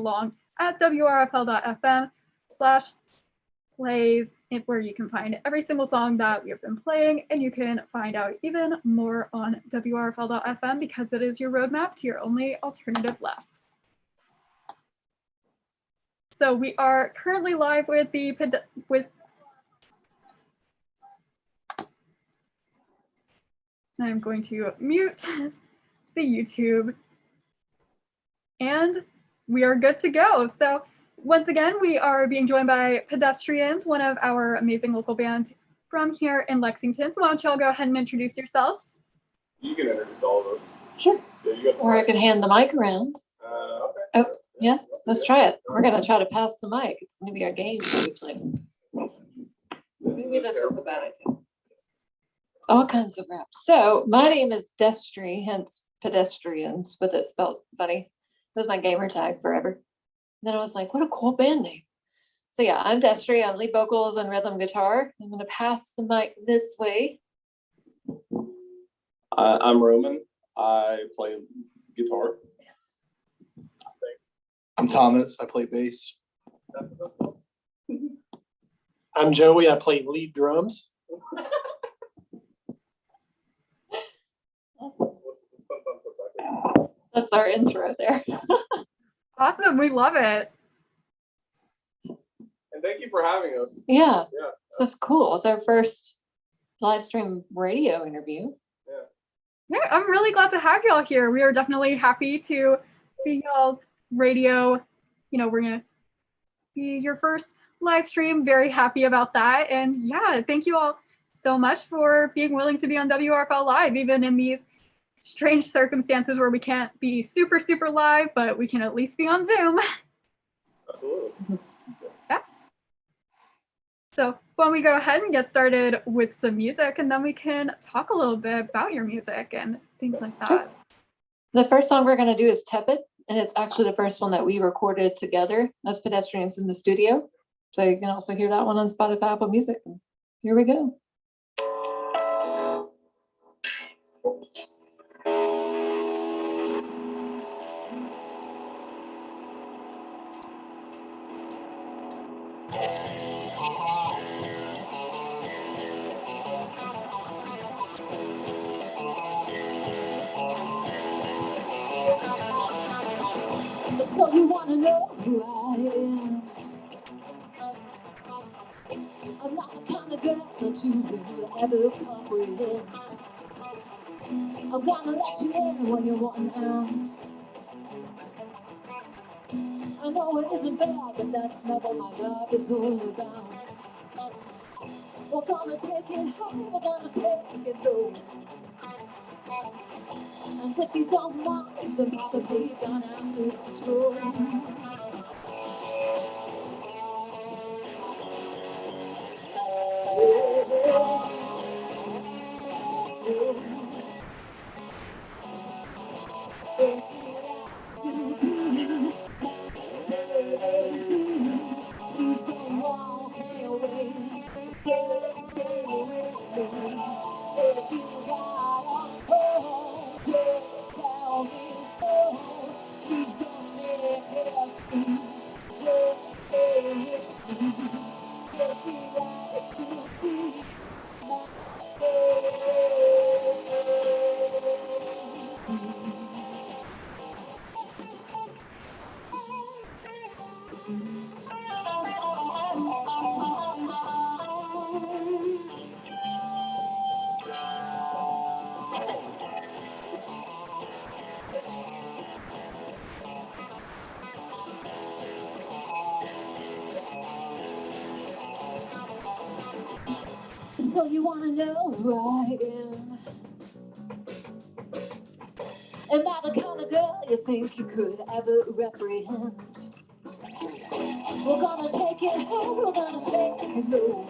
along at wrfl.fm/plays, where you can find every single song that we have been playing, and you can find out even more on WRFL.fm because it is your roadmap to your only alternative left. So we are currently live with I'm going to mute the YouTube, and we are good to go. So once again, we are being joined by Pedestryans, one of our amazing local bands from here in Lexington. So why don't y'all go ahead and introduce yourselves? You can introduce all of us. Sure. Yeah, or I can hand the mic around. Okay. Oh, yeah, let's try it. We're going to try to pass the mic. It's going to be our game that we play. Maybe that's just a bad idea. All kinds of rap. So my name is Destry, hence Pedestryans, with it spelled funny. It was my gamer tag forever. And then I was like, what a cool band name. So yeah, I'm Destry. I'm lead vocals and rhythm guitar. I'm going to pass the mic this way. I'm Roman. I play guitar. I'm Thomas. I play bass. I'm Joey. I play lead drums. That's our intro there. Awesome, we love it. And thank you for having us. Yeah, Yeah. this is cool. It's our first live stream radio interview. Yeah, I'm really glad to have y'all here. We are definitely happy to be y'all's radio. You know, we're going to be your first live stream. Very happy about that. And yeah, thank you all so much for being willing to be on WRFL Live, even in these strange circumstances where we can't be super, super live, but we can at least be on Zoom. Absolutely. Yeah. So why don't we go ahead and get started with some music, and then we can talk a little bit about your music and things like that. Sure. The first song we're going to do is Tepid, and it's actually the first one that we recorded together as Pedestryans in the studio. So you can also hear that one on Spotify, Apple Music. And here we go. So you wanna know who I am? I'm not the kind of girl that you will ever comprehend. I'm gonna let you in when you want out. I know it isn't fair, but that's not what my love is all about. We're gonna take it home, we're gonna take it low. And if you don't mind, I'm probably gonna lose control. So you wanna know who I am? Am I the kind of girl you think you could ever reprehend? We're gonna take it home, we're gonna take it low.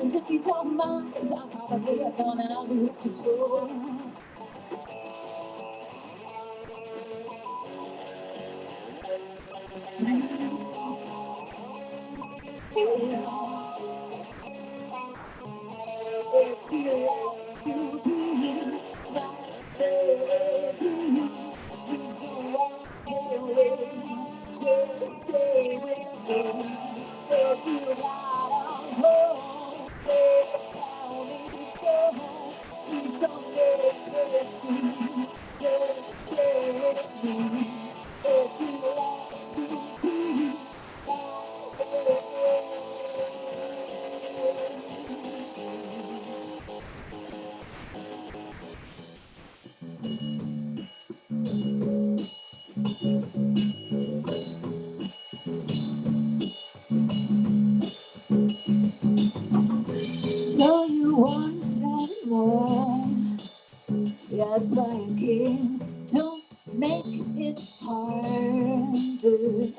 And if you don't mind, I'm probably gonna lose control. If you like to be my baby, please don't walk away.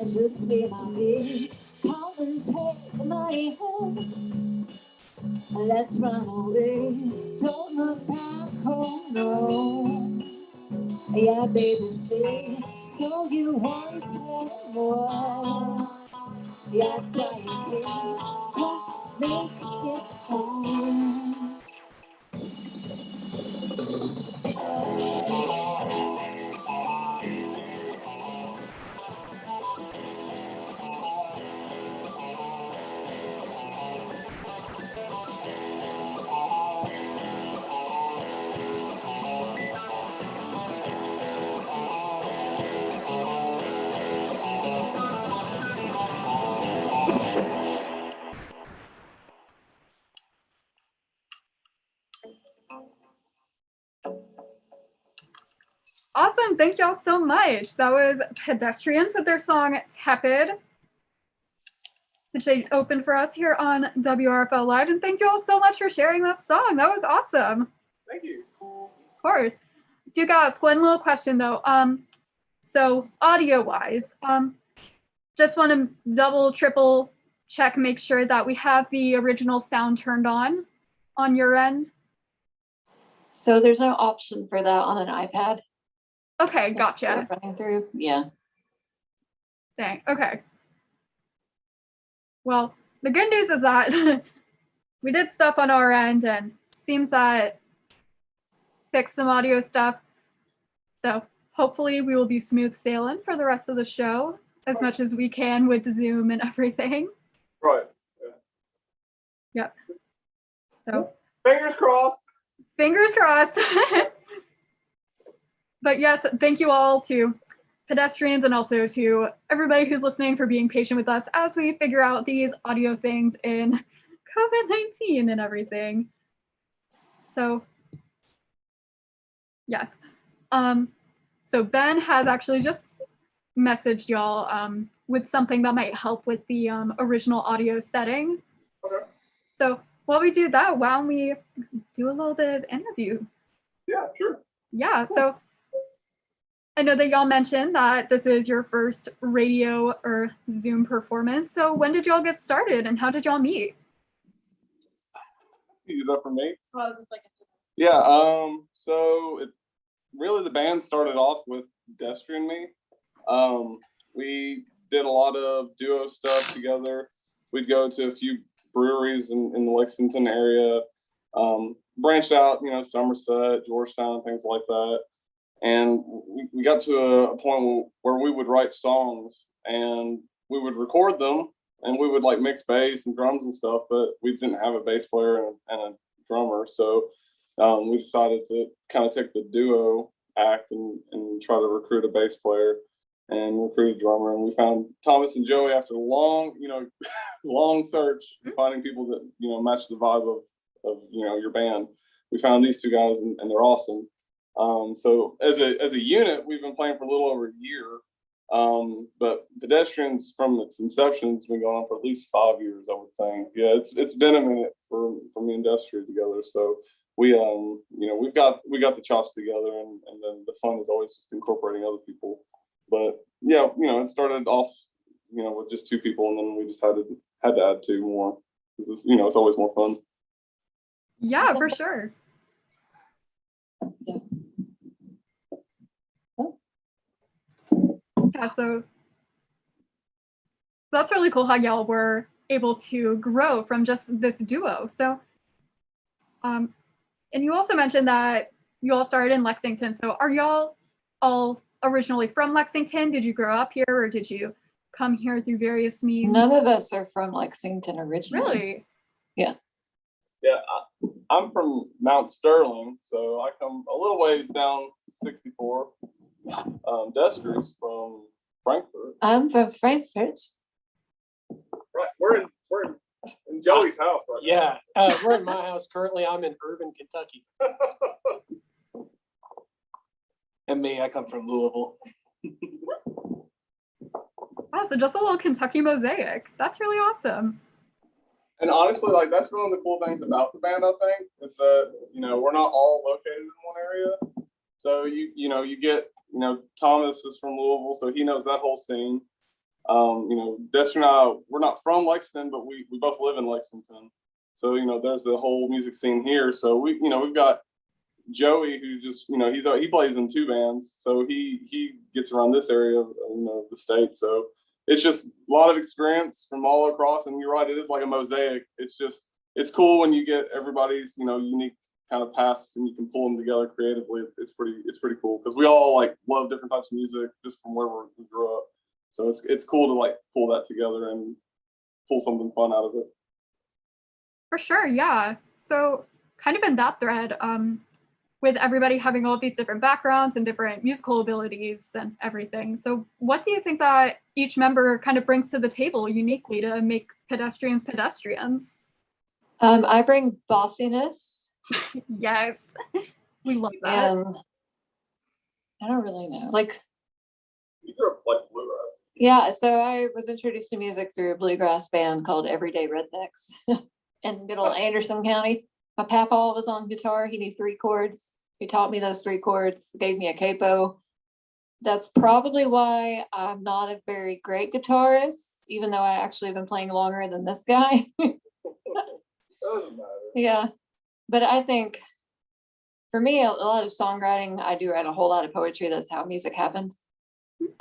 just be happy. Come and take my hand. Let's run away. Don't look back home, no. Yeah, baby, say, so you want some more. Yeah, try again. Don't make it home. Awesome. Thank y'all so much. That was Pedestrians with their song Tepid, which they opened for us here on WRFL Live. And thank you all so much for sharing that song. That was awesome. Thank you. Of course. Do ask one little question though. So audio wise, just want to double, triple check, make sure that we have the original sound turned on your end. So there's no option for that on an iPad. Okay, gotcha. Running through, yeah. Dang, okay. Well, the good news is that we did stuff on our end and seems that fixed some audio stuff. So hopefully we will be smooth sailing for the rest of the show as much as we can with Zoom and everything. Right. Yep. So Fingers crossed. fingers crossed. But yes, thank you all to Pedestrians and also to everybody who's listening for being patient with us as we figure out these audio things in COVID-19 and everything. So yes. So Ben has actually just messaged y'all with something that might help with the original audio setting. Okay. So while we do that, why don't we do a little bit of interview? Yeah, sure. Yeah, so I know that y'all mentioned that this is your first radio or Zoom performance. So when did y'all get started and how did y'all meet? Is that for me? Well, just like Yeah. So really the band started off with Pedestry and me. We did a lot of duo stuff together. We'd go to a few breweries in the Lexington area, branched out, Somerset, Georgetown, things like that. And we got to a point where we would write songs and we would record them and we would like mix bass and drums and stuff, but we didn't have a bass player and a drummer. So we decided to kind of take the duo act and try to recruit a bass player and recruit a drummer. And we found Thomas and Joey after a long, long search, finding people that, match the vibe of your band. We found these two guys and they're awesome. So as a unit, we've been playing for a little over a year. But Pedestrians from its inception has been going on for at least 5 years, I would think. Yeah, it's been a minute for me and Destry together. So we we got the chops together, and then the fun is always just incorporating other people. But yeah, it started off with just two people, and then we just had to add two more. It's, it's always more fun. Yeah, for sure. Yeah. Yeah, so that's really cool how y'all were able to grow from just this duo. So, and you also mentioned that you all started in Lexington. So are y'all all originally from Lexington? Did you grow up here or did you come here through various means? None of us are from Lexington originally. Really? Yeah. Yeah, I'm from Mount Sterling, so I come a little ways down 64. Destry's from Frankfurt. I'm from Frankfurt. Right, we're in Joey's house right Yeah, we're in my house currently. I'm in Irvine, Kentucky. And me, I come from Louisville. Wow, so just a little Kentucky mosaic. That's really awesome. And honestly, like that's one of the cool things about the band, I think, is that we're not all located in one area. So you get Thomas is from Louisville, so he knows that whole scene. You know, Destry and I, we're not from Lexington, but we both live in Lexington. So, you know, there's the whole music scene here. So we've got Joey, who just, you know, he plays in 2 bands. So he gets around this area of, you know, the state. So it's just a lot of experience from all across. And you're right, it is like a mosaic. It's cool when you get everybody's, you know, unique kind of paths and you can pull them together creatively. It's pretty cool because we all like love different types of music just from where we grew up. So it's cool to like pull that together and pull something fun out of it. For sure, yeah. So kind of in that thread, with everybody having all of these different backgrounds and different musical abilities and everything. So what do you think that each member kind of brings to the table uniquely to make Pedestryans Pedestryans? I bring bossiness. Yes, we love that. And I don't really know. Like, You grew up like bluegrass. yeah, so I was introduced to music through a bluegrass band called Everyday Rednecks in good old Anderson County. My papa was on guitar. He knew 3 chords. He taught me those 3 chords, gave me a capo. That's probably why I'm not a very great guitarist, even though I actually have been playing longer than this guy. Doesn't matter. Yeah, but I think for me, a lot of songwriting, I do write a whole lot of poetry. That's how music happened.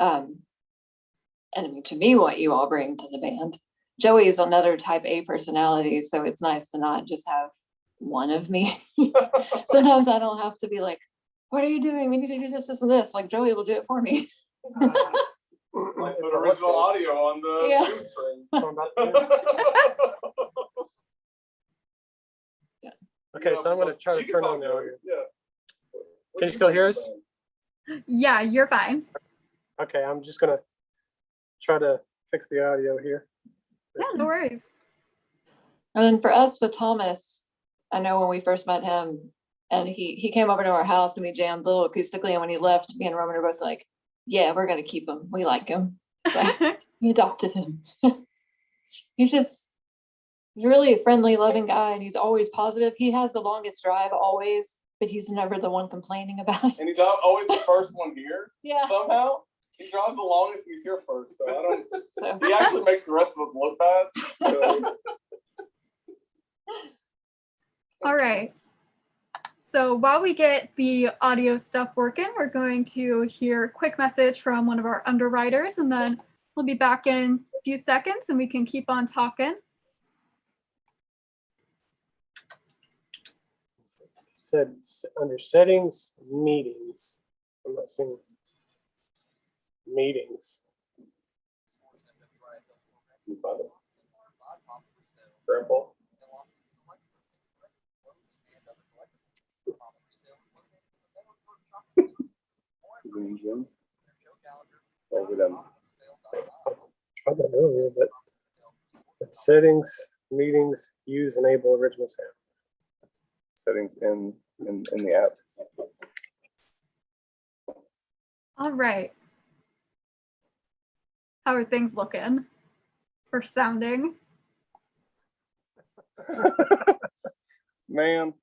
And I mean, to me, what you all bring to the band. Joey is another type A personality, so it's nice to not just have one of me. Sometimes I don't have to be like, what are you doing? We need to do this, this, and this. Like Joey will do it for me. Like put original audio on the Yeah. string. That's what I'm about to do. Okay, so I'm gonna try to turn on the audio. Yeah. Can you still hear us? Yeah, you're fine. Okay, I'm just gonna try to fix the audio here. Yeah, no worries. And then for us with Thomas, I know when we first met him and he came over to our house and we jammed a little acoustically, and when he left, me and Roman are both like, yeah, we're gonna keep him. We like him. So we adopted him. He's really a friendly, loving guy, and he's always positive. He has the longest drive always, but he's never the one complaining about it. And he's always the first one here. Yeah. Somehow he drives the longest. He's here first. So I don't. So He actually makes the rest of us look bad. So. All right. So while we get the audio stuff working, we're going to hear a quick message from one of our underwriters, and then we'll be back in a few seconds and we can keep on talking. Said under settings, meetings. I'm not seeing meetings. Grandpa. Is it in Zoom? Oh, we done. Tried that earlier, but settings, meetings, use enable original sound. Settings in the app. All right. How are things looking for sounding? Man,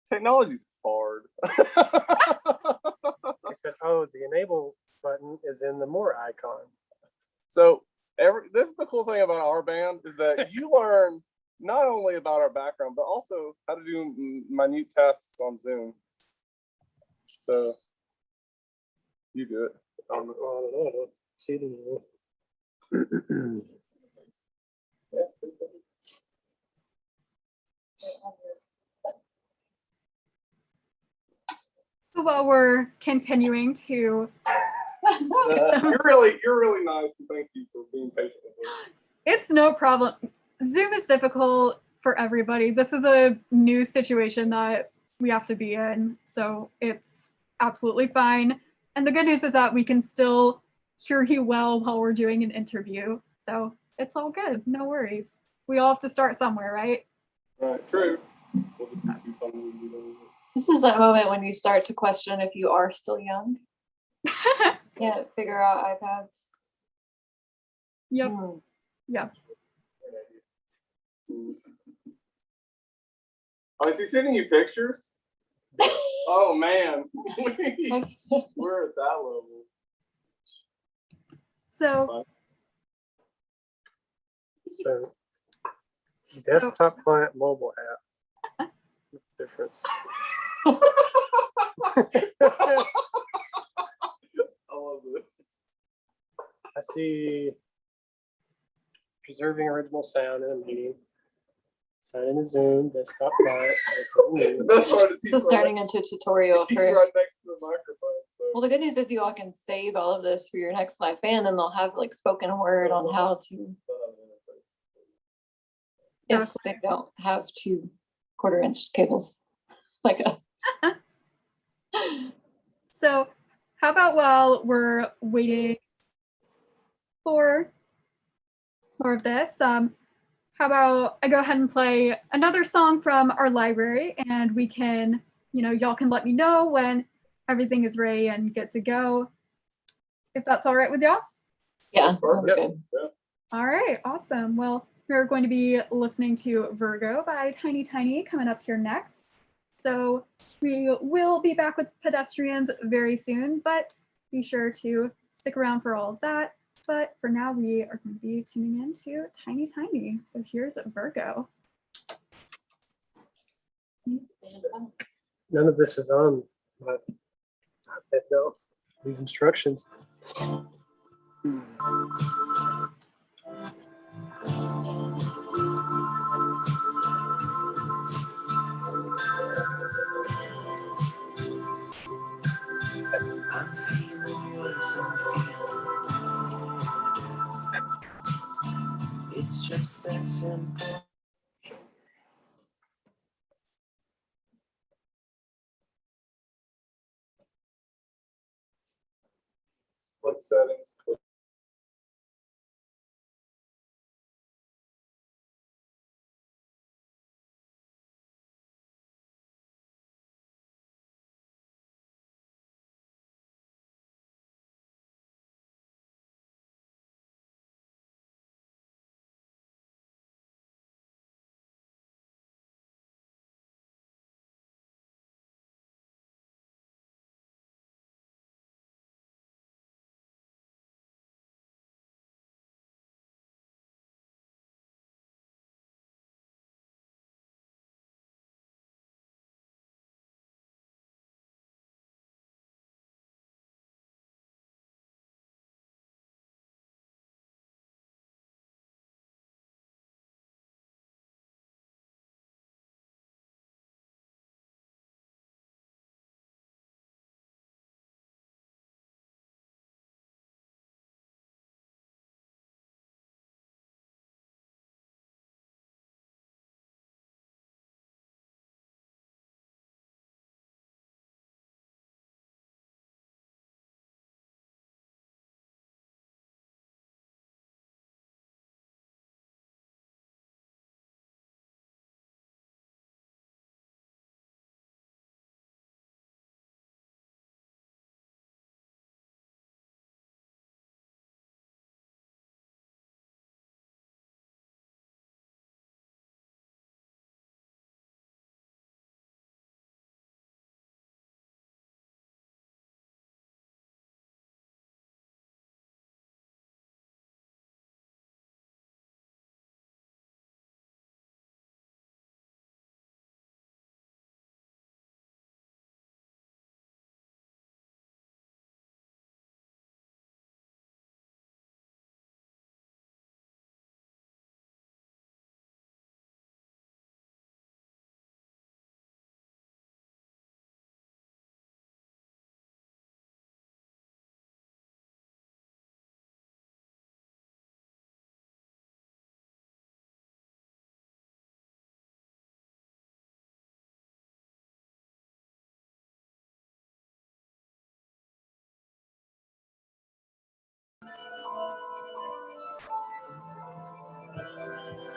technology's hard. I said, oh, the enable button is in the more icon. So this is the cool thing about our band is that you learn not only about our background, but also how to do minute tasks on Zoom. So you do it. I don't know. I don't see it anymore. So while we're continuing to You're really nice, and thank you for being patient with us. It's no problem. Zoom is difficult for everybody. This is a new situation that we have to be in, so it's absolutely fine. And the good news is that we can still hear you well while we're doing an interview. So it's all good. No worries. We all have to start somewhere, right? Right, true. We'll just do something we do. this is that moment when you start to question if you are still young. Can't figure out iPads. Yep. Hmm. Yep. Oh, is he sending you pictures? Oh man, we're at that level. So, So, desktop client, mobile app. What's the difference? I love this. I see preserving original sound in a meeting. Sign in to Zoom, desktop client. The best part is This is turning into a tutorial he's for. right next to the microphone. So. Well, the good news is you all can save all of this for your next live band, and they'll have like spoken word on how to, if they don't have 2 1/4-inch cables like us. so how about while we're waiting for more of this, how about I go ahead and play another song from our library, and we can, y'all can let me know when everything is ready and good to go, if that's all right with y'all. Yeah, That's perfect. that's good. All right, awesome. Well, we're going to be listening to Virgo by Tiny Tiny coming up here next. So we will be back with Pedestrians very soon, but be sure to stick around for all of that. But for now, we are going to be tuning in to Tiny Tiny. So here's Virgo. None of this is on my iPad though. These instructions. I'm feeling yours, I'm feeling you. It's just that simple. What settings?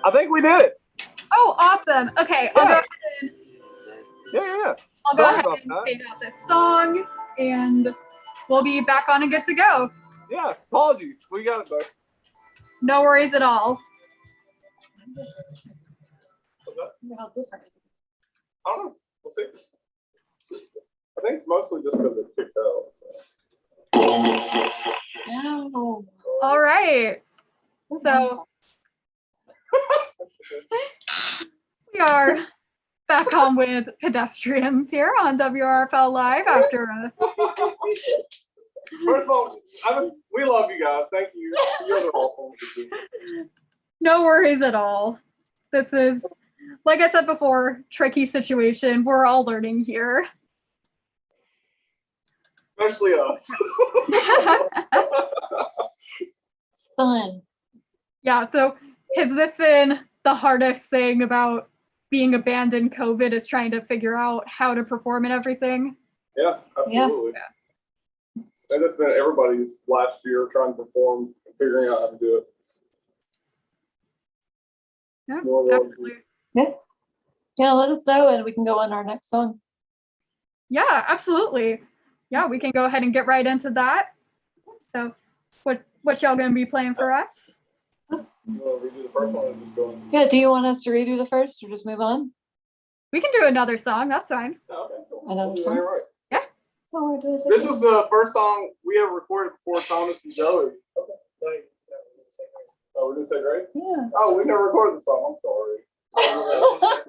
I think we did it. Oh, awesome. Okay, I'll go ahead and Yeah. I'll go Sorry ahead about and that. fade out this song, and we'll be back on and good to go. Yeah, apologies. We got it though. No worries at all. How different. I don't know. We'll see. I think it's mostly just because it kicks out. No. All right. So we are back on with Pedestrians here on WRFL Live after First of all, we love you guys. Thank you. You guys are awesome. no worries at all. This is, like I said before, tricky situation. We're all learning here. Especially us. It's fun. Yeah, so has this been the hardest thing about being a band in COVID, is trying to figure out how to perform and everything? Yeah, absolutely. Yeah. And that's been everybody's last year, trying to perform and figuring out how to do it. Yeah, More than- absolutely. Yeah, let us know and we can go on our next song. Yeah, absolutely. Yeah, we can go ahead and get right into that. So what y'all gonna be playing for us? You want to redo the first one or just go on? Yeah, do you want us to redo the first or just move on? We can do another song, that's fine. Oh, okay, cool. Another We'll do song? that right. Oh, we're doing This was the first song we ever recorded before Thomas and Joey. Oh, we're gonna say Grace? Yeah. Oh, we never recorded the song. I'm sorry.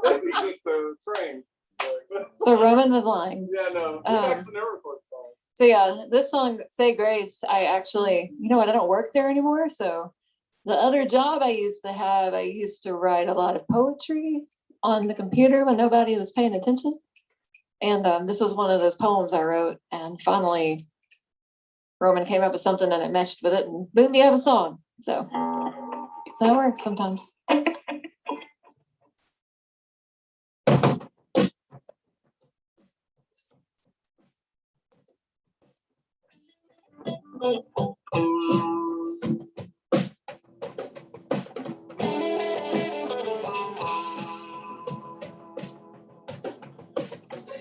This is just a train. So Roman was lying. Yeah, no, we actually never recorded the song. So yeah, this song, Say Grace, I actually, you know what, I don't work there anymore. So the other job I used to have, I used to write a lot of poetry on the computer when nobody was paying attention. And this was one of those poems I wrote. And finally, Roman came up with something and it meshed with it and boom, you have a song. So that's how it works sometimes.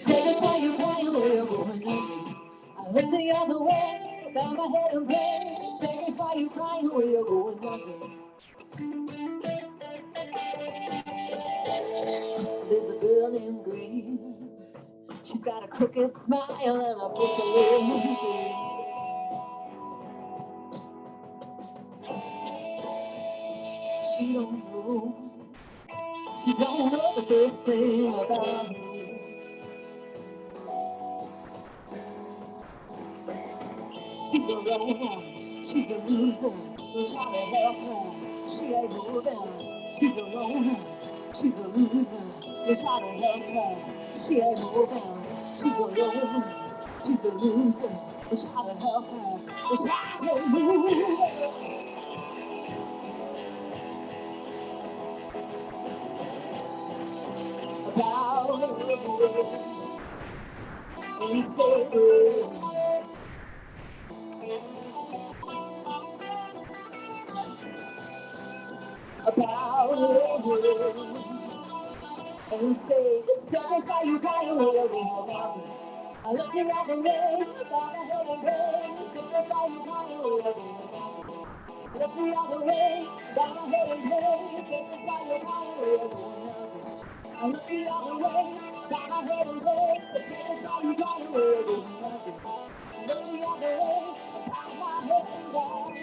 Why you crying where you're going naked? I look the other way, bow my head and pray. Say, why you crying where you're going naked? There's a girl named Grace. She's got a crooked smile and a porcelain face. She don't know the first thing about her. She's a loner, she's a loser. We're trying to help her. She ain't moving. She's a loner, she's a loser. We're trying to help her. She ain't moving. She's a loner, she's a loser. We're trying to help her. We're trying to move her. About her and say grace. About her and say, sorry, how you crying when you're going. I look you right the way, down the head and rain. Sorry, how you crying when you're going. I look you right the way, down the head and rain. Sorry, how you crying when you're going. I look you right the way, down the head and rain. Sorry, how you crying when you're going. I look you right the way, down my head and down.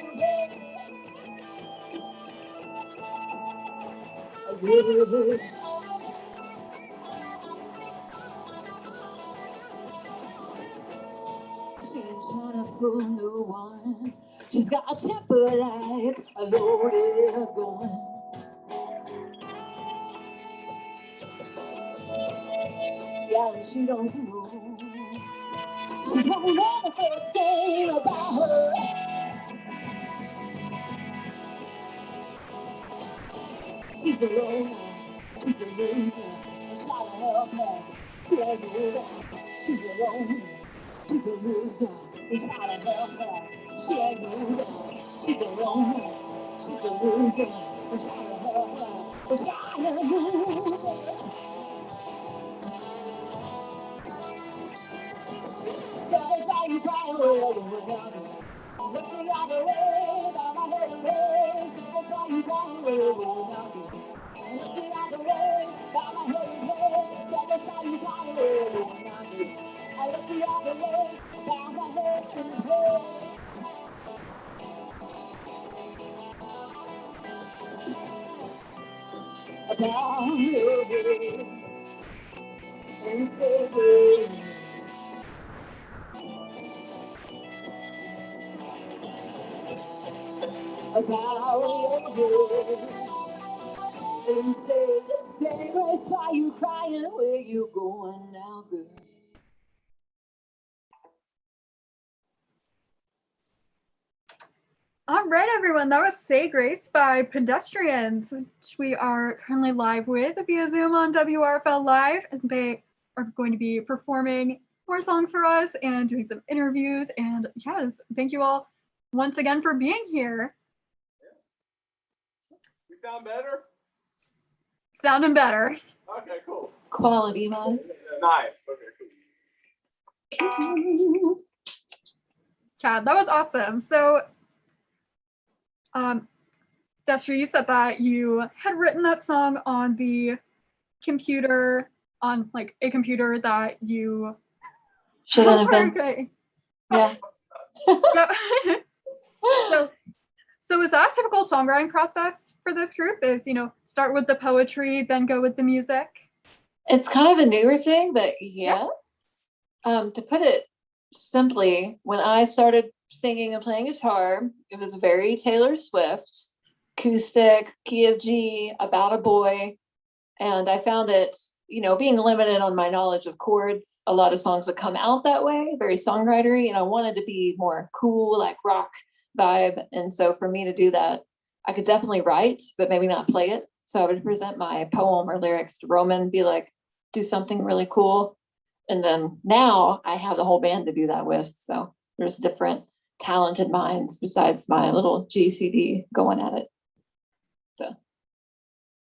She ain't trying to fool no one. She's got a temper like a loaded gun. Yeah, and she don't know. She don't know the first thing about her. She's a loner, she's a loser. I'm trying to help her. She ain't moving. She's a loner, she's a loser. I'm trying to help her. She ain't moving. She's a loner, she's a loser. I'm trying to help her. I'm trying to move her. Says why you crying over? Look the other way, by my head and race. Says why you crying over? Look the other way, by my head and race. Says why you crying over? I look the other way, by my head and race. down your head and say grace. Bow your head and say grace. Why you crying? Where you going now, girl? All right, everyone, that was Say Grace by Pedestrians, which we are currently live with via Zoom on WRFL Live. And they are going to be performing more songs for us and doing some interviews. And yes, thank you all once again for being here. We sound better? Sounding better. Okay, cool. Quality wise. Nice. Okay, cool. Chad, that was awesome. So, Destry, you said that you had written that song on the computer, on like a computer that you Shouldn't have been. Okay. Yeah. So is that a typical songwriting process for this group? Is, start with the poetry, then go with the music? It's kind of a newer thing, but yes. To put it simply, when I started singing and playing guitar, it was very Taylor Swift, acoustic, key of G, about a boy. And I found it, being limited on my knowledge of chords, a lot of songs would come out that way, very songwritery, and I wanted to be more cool, like rock vibe. And so for me to do that, I could definitely write, but maybe not play it. So I would present my poem or lyrics to Roman, be like, do something really cool. And then now I have the whole band to do that with. So there's different talented minds besides my little GCD going at it. So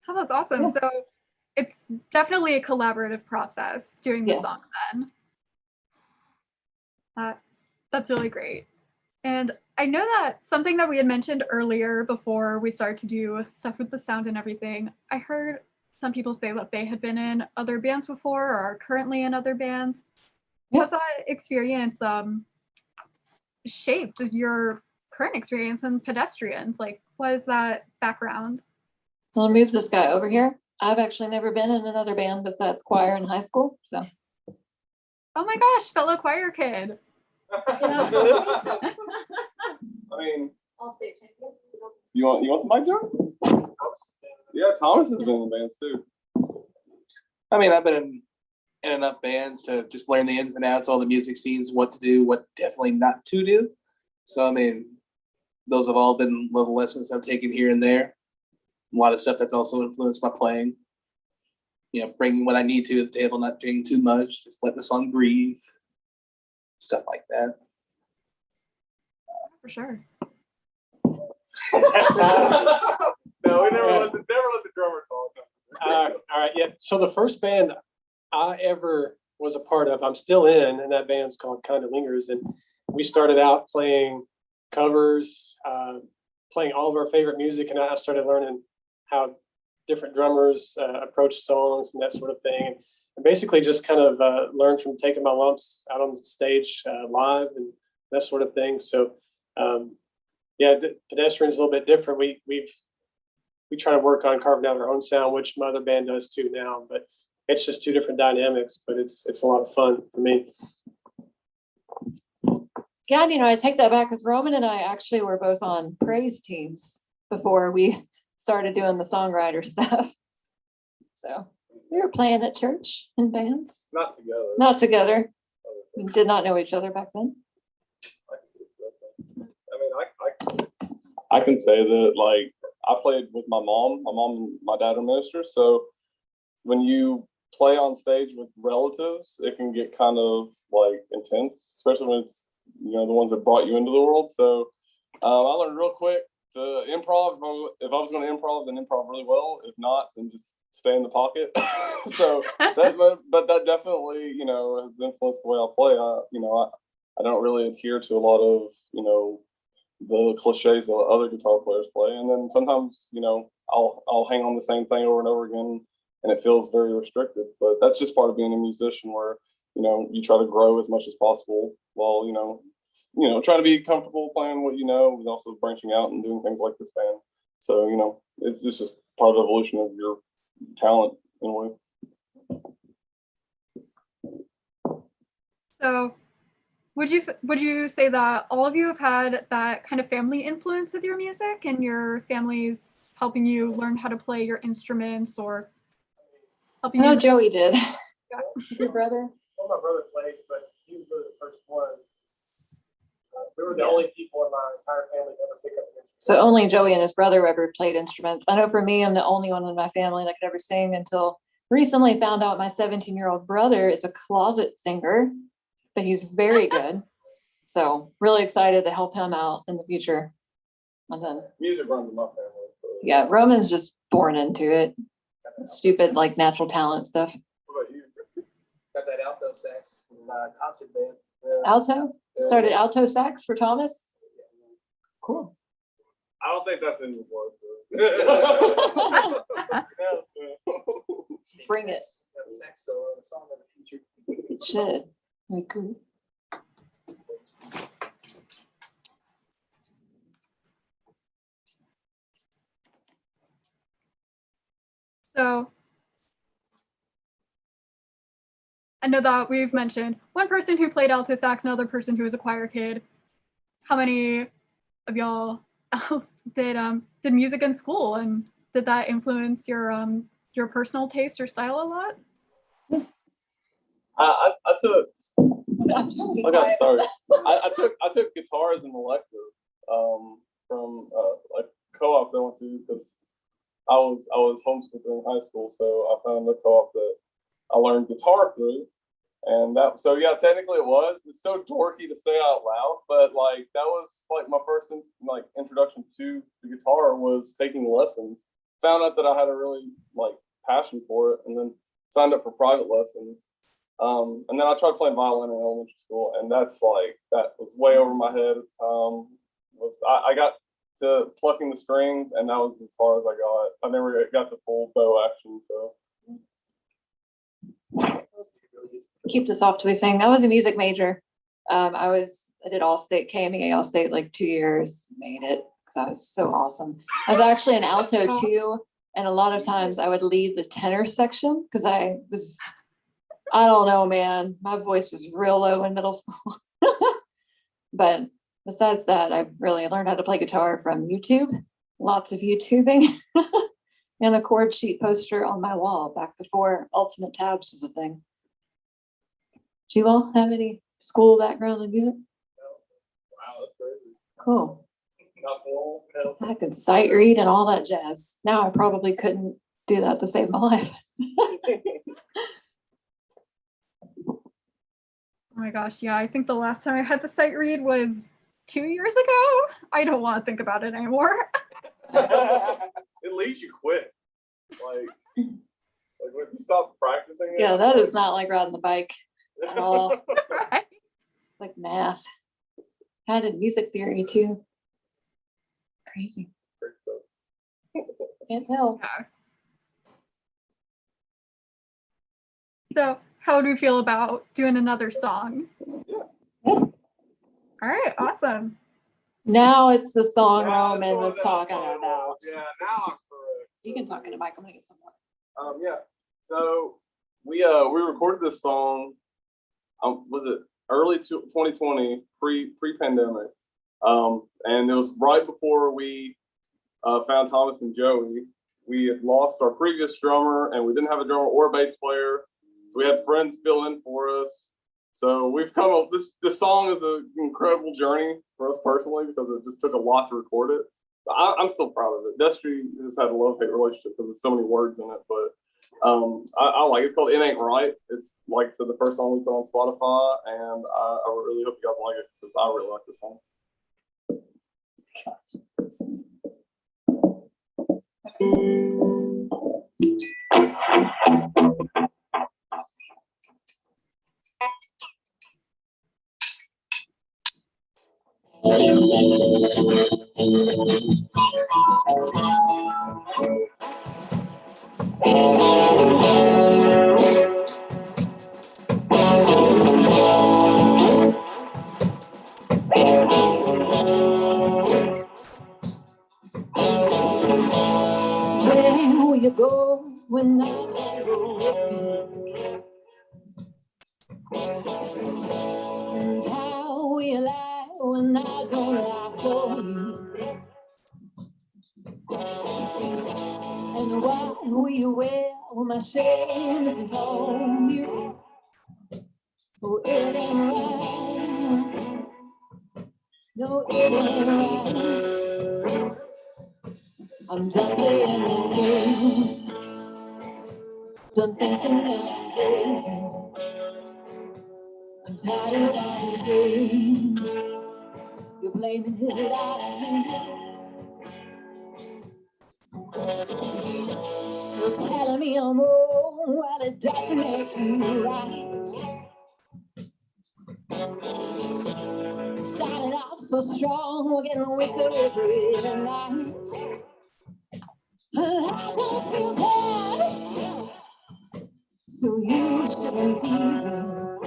Oh, that's awesome. Yeah. So it's definitely a collaborative process doing the Yes. songs then. That's really great. And I know that something that we had mentioned earlier before we started to do stuff with the sound and everything, I heard some people say that they had been in other bands before or are currently in other bands. Yeah. Has that experience shaped your current experience in Pedestrians? Like, what is that background? I'll move this guy over here. I've actually never been in another band besides choir in high school. So Oh my gosh, fellow choir kid. I mean, I'll stay changing. you want the mic, John? Yeah, Thomas has been in the bands too. I mean, I've been in enough bands to just learn the ins and outs, all the music scenes, what to do, what definitely not to do. So, I mean, those have all been little lessons I've taken here and there. A lot of stuff that's also influenced my playing. Bringing what I need to at the table, not doing too much, just let the song breathe. Stuff like that. For sure. No, we never let the drummer talk. All right, yeah. So the first band I ever was a part of, I'm still in, and that band's called Kinda Lingers. And we started out playing covers, playing all of our favorite music, and I started learning how different drummers approach songs and that sort of thing. And basically just kind of learned from taking my lumps out on the stage live and that sort of thing. So Pedestrians a little bit different. We try to work on carving out our own sound, which my other band does too now, but it's just two different dynamics, but it's a lot of fun for me. Yeah, I take that back because Roman and I actually were both on praise teams before we started doing the songwriter stuff. So we were playing at church in bands. Not together. Not together. We did not know each other back then. I mean, I can say that, like, I played with my mom. My dad are ministers. So when you play on stage with relatives, it can get kind of like intense, especially when it's, the ones that brought you into the world. So I learned real quick to improv. If I was going to improv, then improv really well. If not, then just stay in the pocket. So but that definitely, has influenced the way I play. I don't really adhere to a lot of, the cliches that other guitar players play. And then sometimes, I'll hang on the same thing over and over again, and it feels very restrictive. But that's just part of being a musician, where, you try to grow as much as possible while, trying to be comfortable playing what with also branching out and doing things like this band. So, it's just part of the evolution of your talent in a way. So would you say that all of you have had that kind of family influence with your music, and your family's helping you learn how to play your instruments or I helping know you? Joey did. Yeah. Your brother? Well, my brother plays, but he was really the first one. We were the only people in my entire family to ever pick up an instrument. So only Joey and his brother ever played instruments. I know for me, I'm the only one in my family that could ever sing until recently found out my 17-year-old brother is a closet singer, but he's very good. So really excited to help him out in the future. And then, Music runs in my family. So. yeah, Roman's just born into it. Stupid, like natural talent stuff. What about you? Got that alto sax from concert band. Alto? Yeah. Started alto sax for Thomas? Cool. I don't think that's in the book. Bring it. Sax solo in a song in the future. It should. Very cool. So I know that we've mentioned one person who played alto sax, another person who was a choir kid. How many of y'all else did music in school, and did that influence your personal taste or style a lot? I took. Okay, sorry. I took guitar as an elective from like co-op that I went to because I was homeschooled in high school, so I found the co-op that I learned guitar through, and that so yeah, technically it was. It's so dorky to say out loud, but like that was like my first like introduction to the guitar was taking lessons. Found out that I had a really like passion for it, and then signed up for private lessons. And then I tried playing violin in elementary school, and that was way over my head. I got to plucking the strings, and that was as far as I got. I never got to full bow action, so. Keep this off to be saying I was a music major. I did All-State, KMEA All-State like 2 years, made it because I was so awesome. I was actually an alto too, and a lot of times I would lead the tenor section because I don't know, man, my voice was real low in middle school. But besides that, I really learned how to play guitar from YouTube, lots of YouTubing, and a chord sheet poster on my wall back before Ultimate Tabs was a thing. Do you all have any school background in music? Wow, that's crazy. Cool. Not full. I could sight read and all that jazz. Now I probably couldn't do that to save my life. Oh my gosh, yeah, I think the last time I had to sight read was 2 years ago. I don't want to think about it anymore. At least you quit. Like when you stop practicing it. Yeah, that is not like riding the bike at all. Right? Like math. I had music theory too. Crazy. Great stuff. Can't tell. Yeah. So how do we feel about doing another song? All right, awesome. Now it's the song Yeah, Roman that's was what talking it about. was. Yeah, now I'm correct. You can talk in the mic. I'm gonna get some more. Yeah. So we recorded this song. Was it early 2020, pre-pandemic? And it was right before we found Thomas and Joey. We had lost our previous drummer, and we didn't have a drummer or a bass player. So we had friends fill in for us. So we've come up. This song is an incredible journey for us personally because it just took a lot to record it. I'm still proud of it. Destry has had a love-hate relationship because there's so many words in it, but I like it. It's called It Ain't Right. It's like I said, the first song we put on Spotify, and I really hope you guys like it because I really like this song. Where you go, when I can't go with you. And how we lie when I don't lie for you. And why we wear when my shame isn't on you. Oh, it ain't right. No, it ain't right. I'm done playing the games. Done thinking that I'm crazy. I'm tired of the game. You're blaming it on me. You're telling me I'm wrong, well it doesn't make you right. Started off so strong, we're getting weaker every night. I don't feel bad, so you shouldn't either.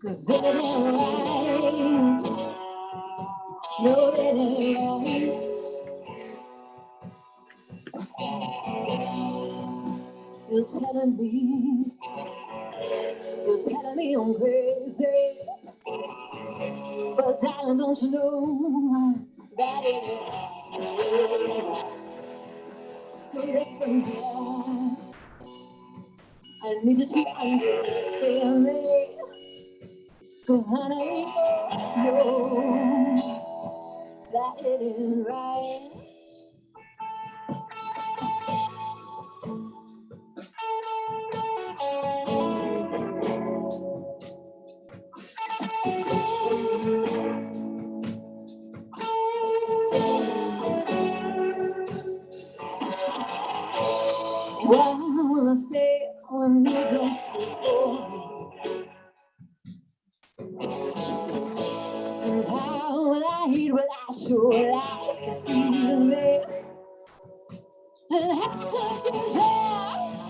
'Cause it ain't right. No, it ain't right. You're telling me I'm crazy. But darling, don't you know that it ain't right. So listen, dear, I need you to understand me. 'Cause honey, you know that it ain't right. What will I say when you don't say for me? And how will I eat without your lies to feed me? And how could you tell?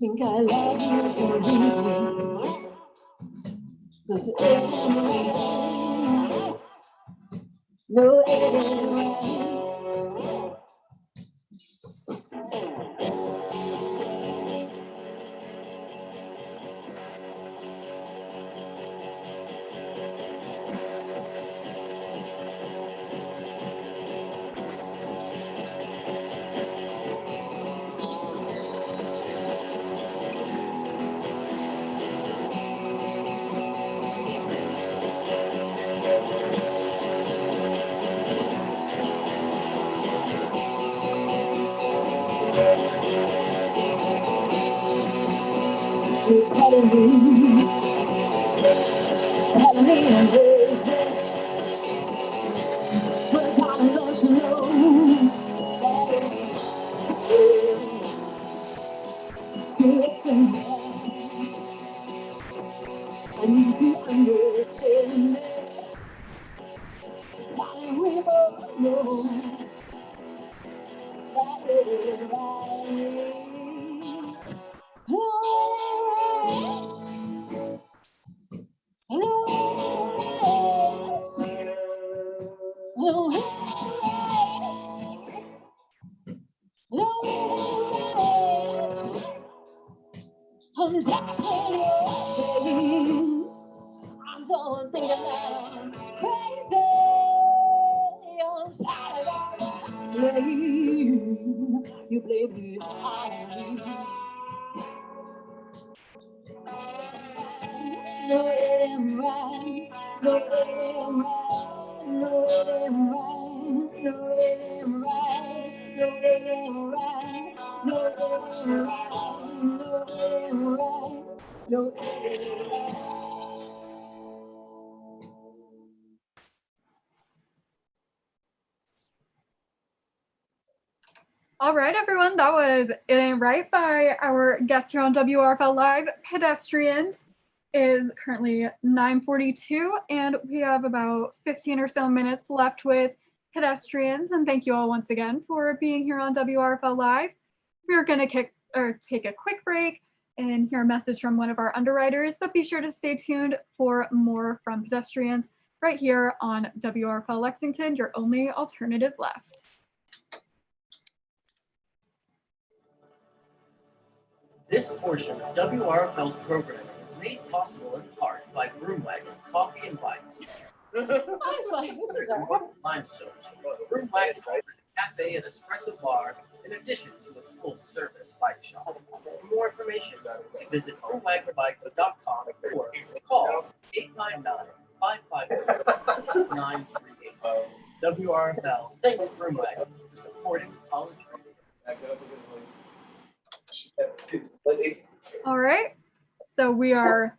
Think I love you and leave me? 'Cause it ain't right. No, it ain't right. You're telling me I'm crazy. But darling, don't you know that it's real? So listen, I need you to understand me. Darling, we both know that it ain't right. Oh, I'm tired of your face. I'm done thinking that I'm crazy. I'm tired of your blame. You blame me on me. No, it ain't right. No, it ain't right. No, it ain't right. No, it ain't right. No, it ain't right. No, it ain't right. No, it ain't right. No, it ain't right. All right, everyone, that was It Ain't Right by our guest here on WRFL Live, Pedestrians. Is currently 9:42, and we have about 15 or so minutes left with Pedestrians. And thank you all once again for being here on WRFL Live. We're going to take a quick break and hear a message from one of our underwriters, but be sure to stay tuned for more from Pedestrians right here on WRFL Lexington, your only alternative left. This portion of WRFL's programming is made possible in part by Broomwagon Coffee and Bites. I was like, this is our Limestone. Broomwagon offers a cafe and espresso bar in addition to its full-service bike shop. For more information, visit broomwagonbikes.com or call 859-553-938. WRFL thanks Broomwagon for supporting college radio. All right. So we are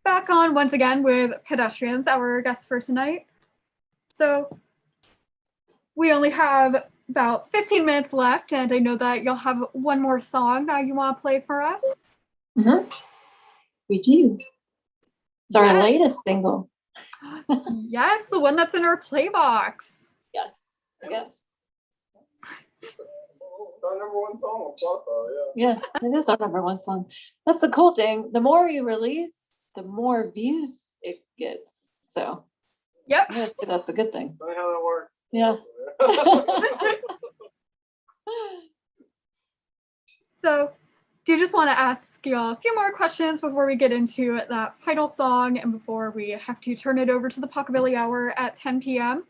back on once again with Pedestrians, our guests for tonight. So we only have about 15 minutes left, and I know that you'll have one more song that you want to play for us. We do. It's our Yeah. latest single. Yes, the one that's in our play box. Yes, I guess. It's our number one song on Spotify, yeah. Yeah, it is our number one song. That's the cool thing. The more we release, the more views it gets. So Yep. yeah, that's a good thing. Funny how that works. Yeah. So do you just want to ask you a few more questions before we get into that final song and before we have to turn it over to the Pockabilly Hour at 10 p.m.?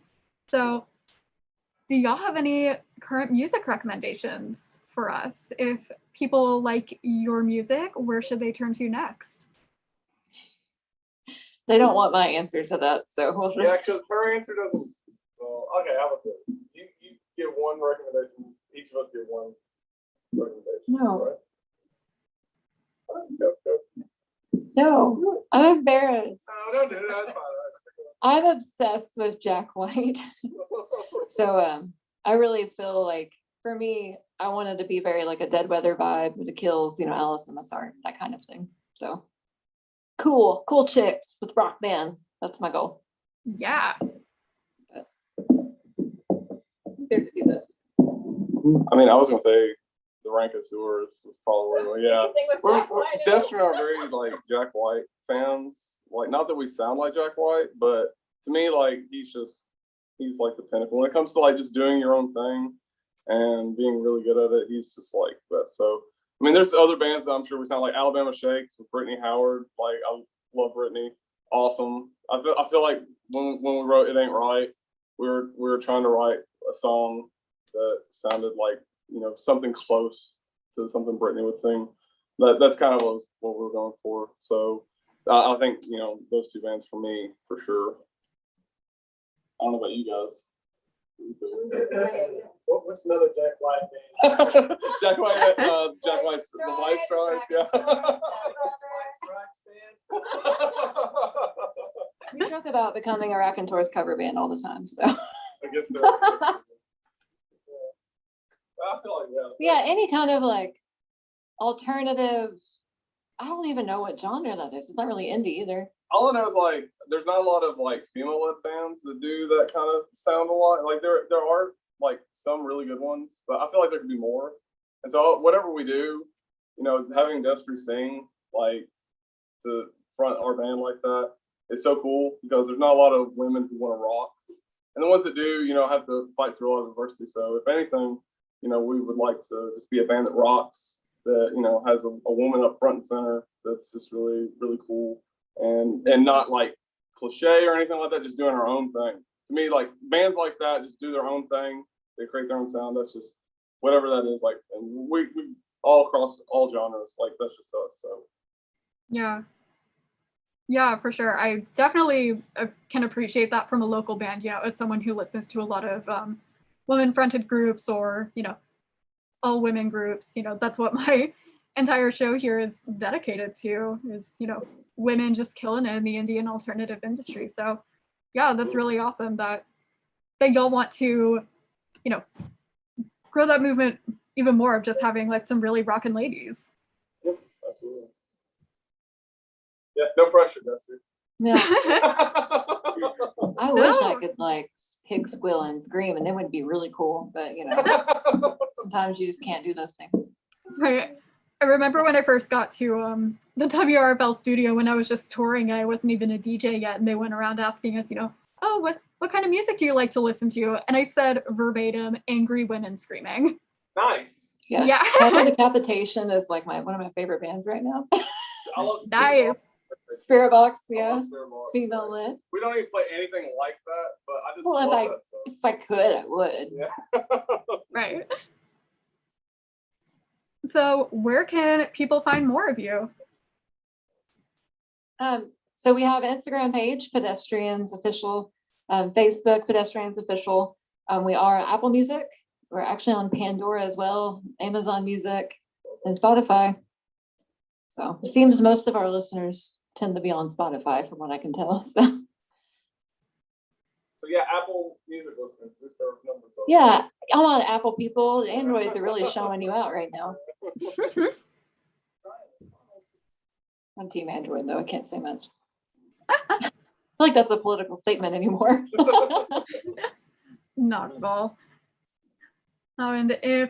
So do y'all have any current music recommendations for us? If people like your music, where should they turn to next? They don't want my answer to that, so we'll just. Yeah, because her answer doesn't. Well, okay, how about this? You give one recommendation. Each of us give one recommendation. No. Right? All right, go. No, I'm embarrassed. No, don't do it. That's fine. I'm obsessed with Jack White. So I really feel like for me, I wanted to be very like a Dead Weather vibe with the Kills, Alice in the Dark, that kind of thing. So cool chicks with rock band. That's my goal. Yeah. It's easier to do this. I mean, I was gonna say the rank is yours. Is probably yeah. Destiny are very like Jack White fans. Like, not that we sound like Jack White, but to me, like he's like the pinnacle when it comes to like just doing your own thing and being really good at it. He's just like that. So I mean, there's other bands that I'm sure we sound like. Alabama Shakes with Brittany Howard. Like, I love Brittany. Awesome. I feel like when we wrote It Ain't Right, we were trying to write a song that sounded like something close to something Brittany would sing. That's kind of what we're going for. So I think those two bands for me for sure. I don't know about you guys. What's another Jack White band? Jack White, Jack White's the White Stripes, yeah. We joke about becoming a Raconteurs cover band all the time. So I guess so. I feel like yeah, any kind of like alternative. I don't even know what genre that is. It's not really indie either. All I know is like there's not a lot of like female-led bands that do that kind of sound a lot. Like there are like some really good ones, but I feel like there could be more. And so whatever we do, having Destry sing like to front our band like that is so cool because there's not a lot of women who want to rock, and the ones that do, have to fight through a lot of adversity. So if anything, we would like to just be a band that rocks, that has a woman up front and center. That's just really, really cool, and not like cliche or anything like that. Just doing our own thing. To me, like bands like that just do their own thing. They create their own sound. That's just whatever that is. Like, and we all across all genres. Like that's just us. So Yeah, for sure. I definitely can appreciate that from a local band. As someone who listens to a lot of women-fronted groups or all women groups. That's what my entire show here is dedicated to. Is women just killing it in the Indian alternative industry. So yeah, that's really awesome that y'all want to grow that movement even more of just having like some really rockin' ladies. Yep, absolutely. Yeah, no pressure, Destry. Yeah, I wish I No. could like pig, squeal, and scream, and then would be really cool. But sometimes you just can't do those things. Right. I remember when I first got to the WRFL studio when I was just touring. I wasn't even a DJ yet, and they went around asking us, oh, what kind of music do you like to listen to? And I said verbatim, angry women screaming. Nice. Yeah. Yeah. Cattle Decapitation is like one of my favorite bands right now. I love Nice. Spirit Box, I yeah. love Spirit Box. Female lit. We don't even play anything like that, but I just Well, love if that stuff. If I could, I would. Yeah. Right. So where can people find more of you? So we have an Instagram page, Pedestrians Official, Facebook, Pedestrians Official. We are on Apple Music. We're actually on Pandora as well, Amazon Music, and Spotify. So it seems most of our listeners tend to be on Spotify from what I can tell. So So yeah, Apple Music listeners, this is our number. yeah, I'm on Apple people. The Androids are really showing you out right now. I'm team Android though, I can't say much. I feel like that's a political statement anymore. Not at all. And if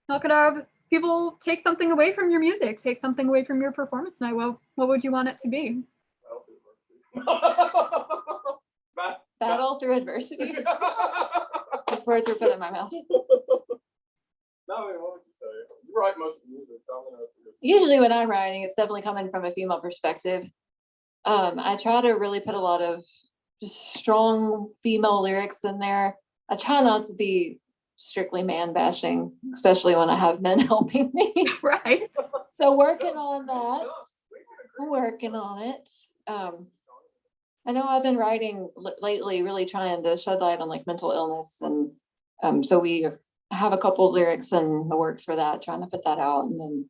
how could have people take something away from your music, take something away from your performance tonight, well, what would you want it to be? Battle through adversity. Those words were put in my mouth. No, I mean, what would you say? You write most of the music, so I'm gonna ask you. Usually when I'm writing, it's definitely coming from a female perspective. I try to really put a lot of just strong female lyrics in there. I try not to be strictly man bashing, especially when I have men helping me. Right. So working on that. I'm working on it. I know I've been writing lately, really trying to shed light on like mental illness, and so we have a couple of lyrics in the works for that, trying to put that out, and then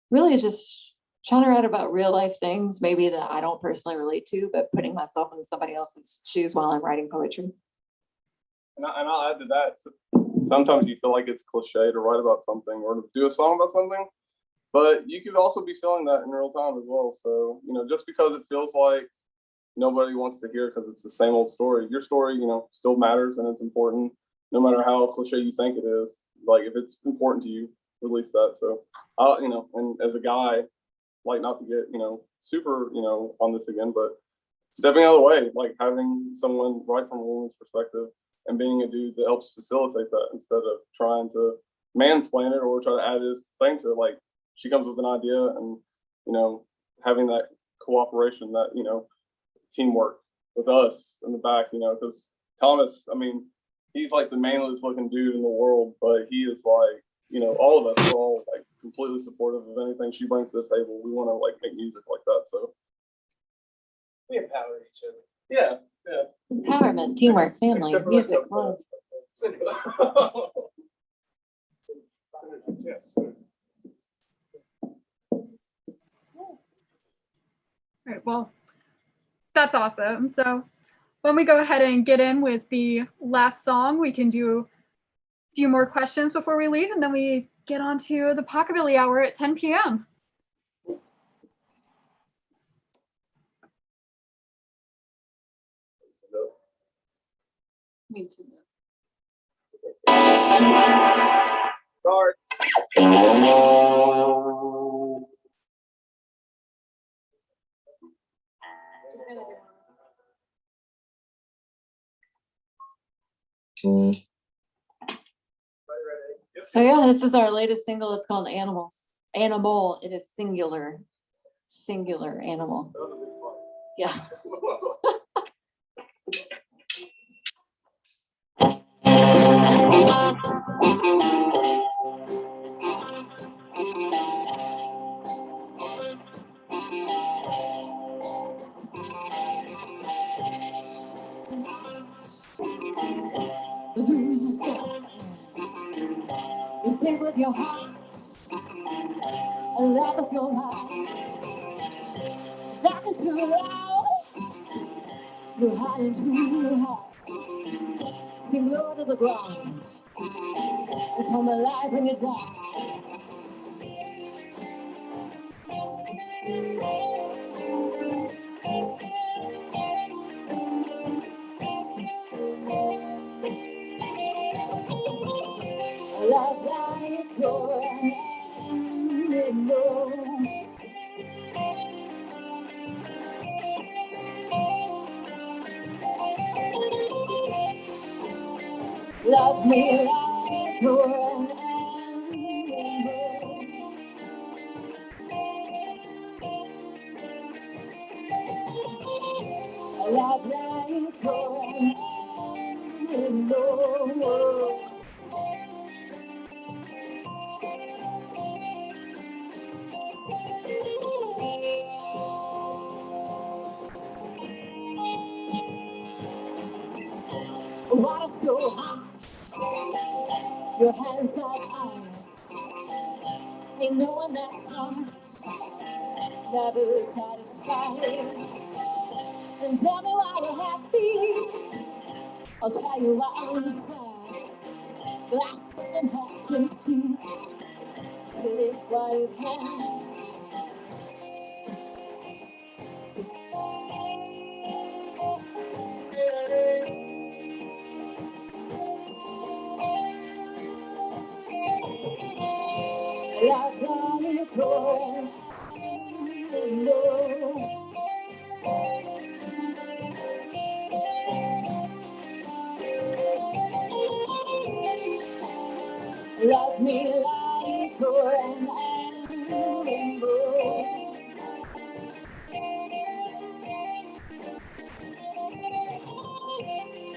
really just trying to write about real life things, maybe that I don't personally relate to, but putting myself in somebody else's shoes while I'm writing poetry. And I'll add to that. Sometimes you feel like it's cliche to write about something or to do a song about something, but you could also be feeling that in real time as well. So, just because it feels like nobody wants to hear because it's the same old story, your story, still matters and it's important, no matter how cliche you think it is. Like, if it's important to you, release that. So, and as a guy, like, not to get, super, on this again, but stepping out of the way, like having someone write from a woman's perspective and being a dude that helps facilitate that instead of trying to mansplain it or try to add this thing to it. Like, she comes with an idea and, having that cooperation, that, teamwork with us in the back, because Thomas, I mean, he's like the manliest looking dude in the world, but he is like, all of us are all like completely supportive of anything she brings to the table. We want to like make music like that. So We empower each other. yeah, yeah. Empowerment, teamwork, family, Except for music, like love. Yes. Right. Well, that's awesome. So when we go ahead and get in with the last song, we can do a few more questions before we leave, and then we get on to the Pockabilly Hour at 10 p.m. Me too. Sorry. So yeah, this is our latest single. It's called Animals. Animal, it is singular. Singular animal. Yeah. Lose yourself. You think with your heart, a love of your life. Talking too loud, you're hiding too high. Sink low to the ground, and come alive when you die. A love like your animal. Love me like you're an animal. know. Water so hot, your hands like ice. Ain't no one that's hot, never satisfied. And tell me why you're happy, I'll tell you why I'm sad. Glass and half empty, fill it while you can. Like running for no. Love me like for an animal.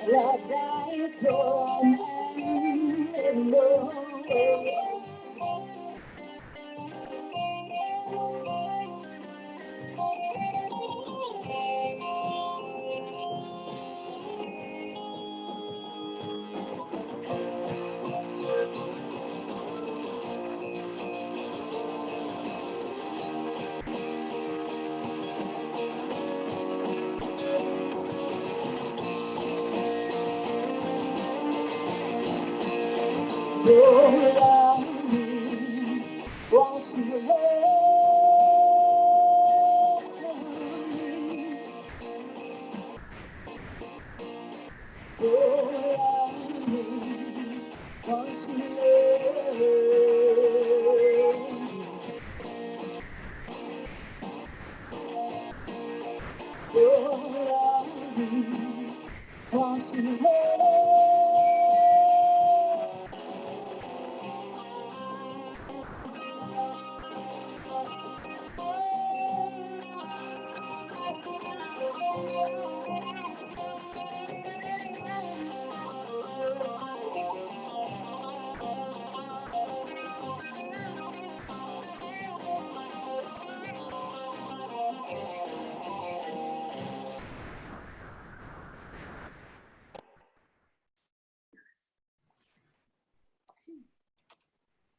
Love like for an animal. Don't love me, won't you love me? Don't love me, won't you love me? Don't love me, won't you love me?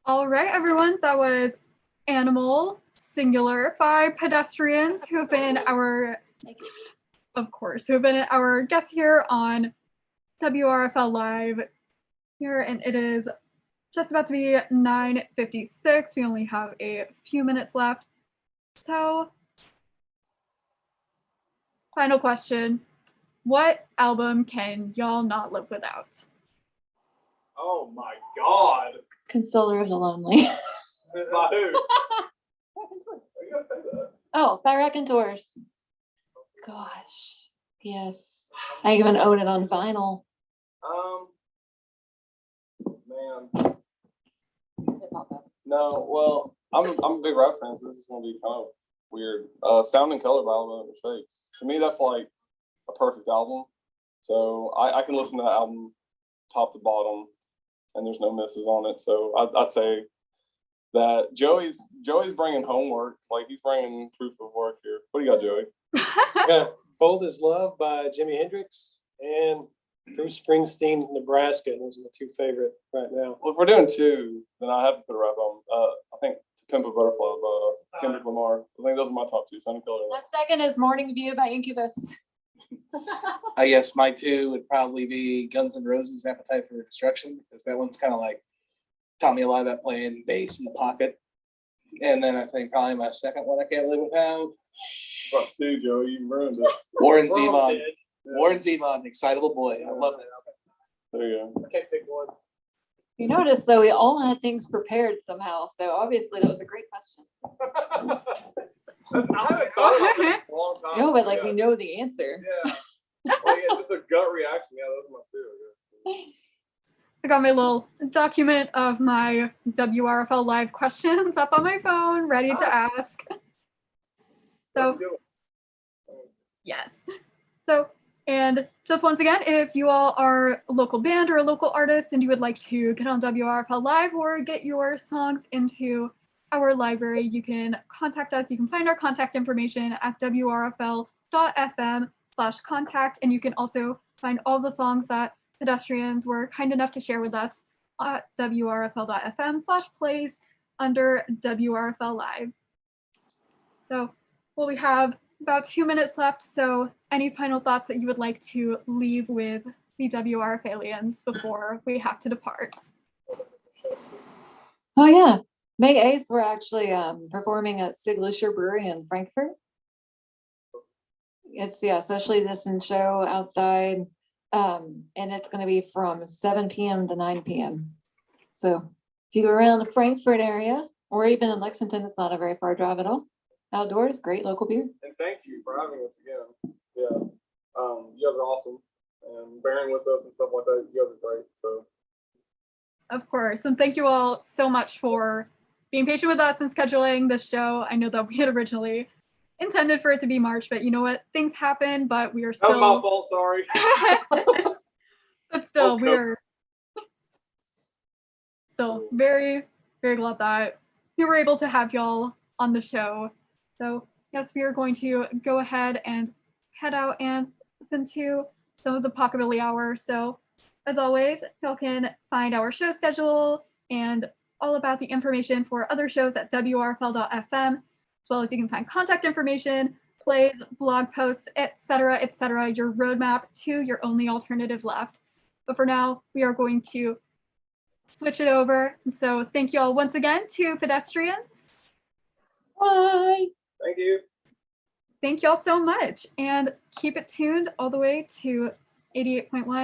All right, everyone, that was Animal Singular by Pedestrians, who have been our, of course, who have been our guests here on WRFL Live here, and it is just about to be 9:56. We only have a few minutes left. So, final question. What album can y'all not live without? Oh my God. Consoler of the Lonely. By who? Why you gotta say that? Oh, by Raconteurs. Gosh, yes. I even own it on vinyl. Man. No, well, I'm a big rap fan, so this is gonna be kind of weird. Sound and Color by Alabama Shakes. To me, that's like a perfect album. So I can listen to that album top to bottom, and there's no misses on it. So I'd say that Joey's bringing homework. Like, he's bringing proof of work here. What do you got, Joey? Yeah, Bold as Love by Jimi Hendrix and Bruce Springsteen, Nebraska. Those are my two favorite right now. Well, if we're doing two, then I have to put a rap album. I think To Pimp a Butterfly by Kendrick Lamar. I think those are my top two. Sound and Color. My second is Morning View by Incubus. I guess my two would probably be Guns N' Roses' Appetite for Destruction, because that one's kind of like taught me a lot about playing bass in the pocket. And then I think probably my second one I can't live without. About two, Joey. You ruined it. Warren Zevon. Warren Zevon, Excitable Boy. I love it. There you go. I can't pick one. You notice, though, we all had things prepared somehow. So obviously that was a great question. I haven't thought about that in a long time. No, but like we know the answer. Yeah. Well, yeah, just a gut reaction. Yeah, those are my two, I guess. I got my little document of my WRFL Live questions up on my phone, ready to ask. So, Let's do it. yes. So, And just once again, if you all are a local band or a local artist and you would like to get on WRFL Live or get your songs into our library, you can contact us. You can find our contact information at wrfl.fm/contact. And you can also find all the songs that Pedestrians were kind enough to share with us at wrfl.fm/plays under WRFL Live. So, well, we have about 2 minutes left. So any final thoughts that you would like to leave with the WRFalians before we have to depart? Oh yeah, May 8th, we're actually performing at Siglisher Brewery in Frankfurt. It's socially distanced show outside, and it's going to be from 7 p.m. to 9 p.m. So if you go around the Frankfurt area or even in Lexington, it's not a very far drive at all. Outdoors, great local beer. And thank you for having us again. Yeah, you guys are awesome, and bearing with us and stuff like that. You guys are great. So, Of course. And thank you all so much for being patient with us and scheduling this show. I know that we had originally intended for it to be March, but you know what? Things happen, but we are that was still. my fault. Sorry. But still, Okay. we're still very, very glad that we were able to have y'all on the show. So yes, we are going to go ahead and head out and listen to some of the Pockabilly Hour. So as always, y'all can find our show schedule and all about the information for other shows at wrfl.fm, as well as you can find contact information, plays, blog posts, etc., your roadmap to your only alternative left. But for now, we are going to switch it over. And so thank you all once again to Pedestrians. Bye. Thank you. Thank you all so much, and keep it tuned all the way to 88.1